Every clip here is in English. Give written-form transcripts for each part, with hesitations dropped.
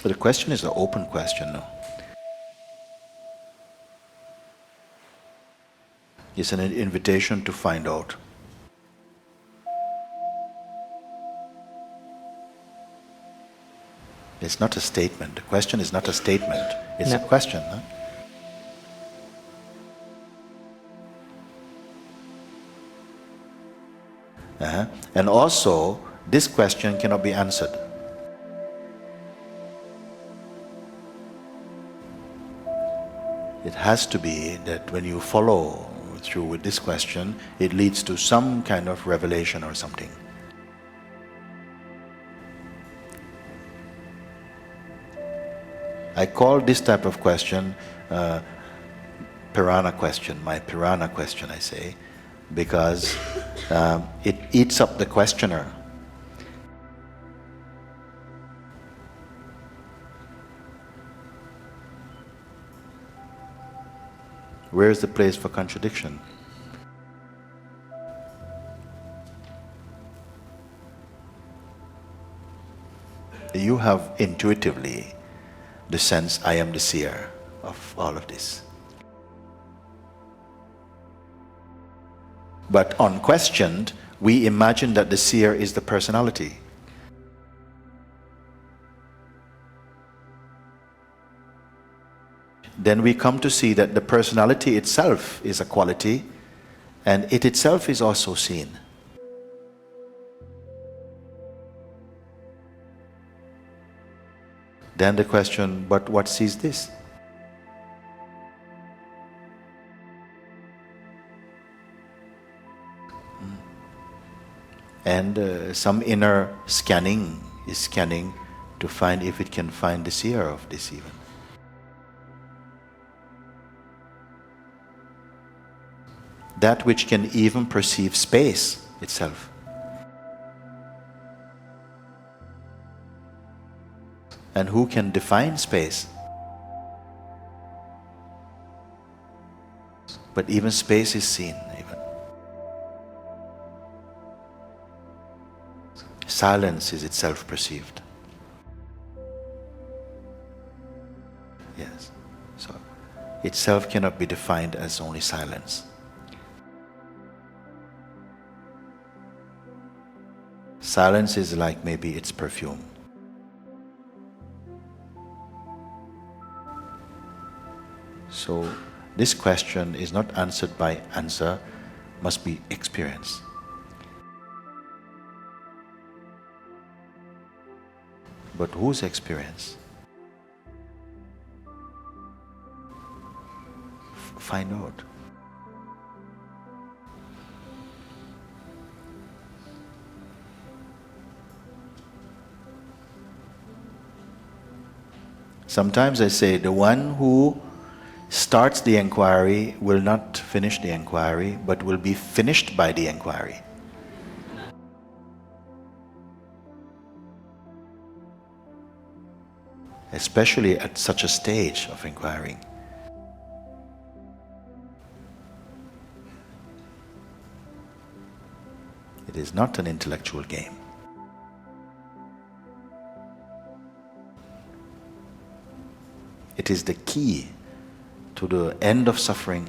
The question is an open question, no? It's an invitation to find out. It's not a statement. The question is not a statement. It's a question, no? And also, this question cannot be answered. It has to be that when you follow through with this question, it leads to some kind of revelation or something. I call this type of question piranha question, my piranha question, I say, because it eats up the questioner. Where is the place for contradiction? You have intuitively the sense, I am the seer of all of this. But unquestioned, we imagine that the seer is the personality. Then we come to see that the personality itself is a quality, and it itself is also seen. Then the question, but what sees this? And some inner scanning is scanning to find if it can find the seer of this even. That which can even perceive space itself. And who can define space? But even space is seen, even. Silence is itself perceived. Yes. So, itself cannot be defined as only silence. Silence is like maybe its perfume. So this question is not answered by answer, must be experience. But whose experience? Find out. Sometimes I say the one who starts the inquiry will not finish the inquiry, but will be finished by the inquiry. Especially at such a stage of inquiring. It is not an intellectual game. It is the key to the end of suffering,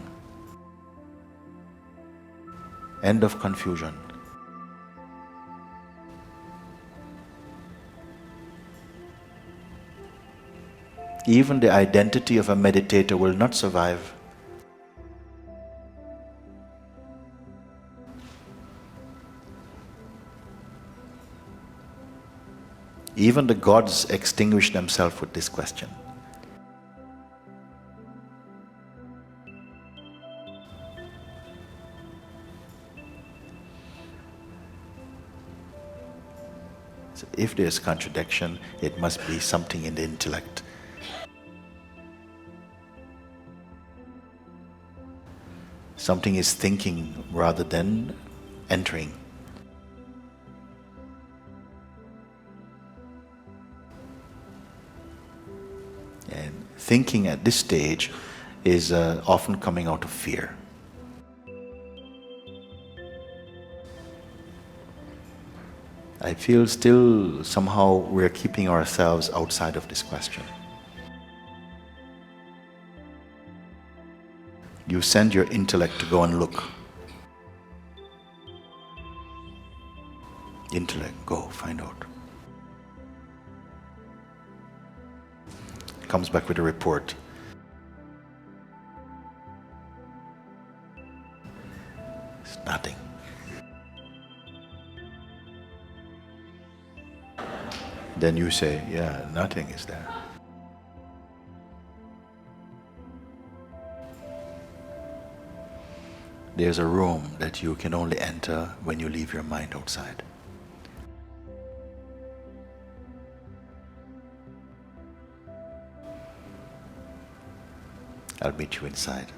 end of confusion. Even the identity of a meditator will not survive. Even the gods extinguish themselves with this question. So if there is contradiction, it must be something in the intellect. Something is thinking rather than entering. And thinking at this stage is often coming out of fear. I feel still somehow we're keeping ourselves outside of this question. You send your intellect to go and look. Intellect, go, find out. Comes back with a report. It's nothing. Then you say, yeah, nothing is there. There's a room that you can only enter when you leave your mind outside. I'll meet you inside.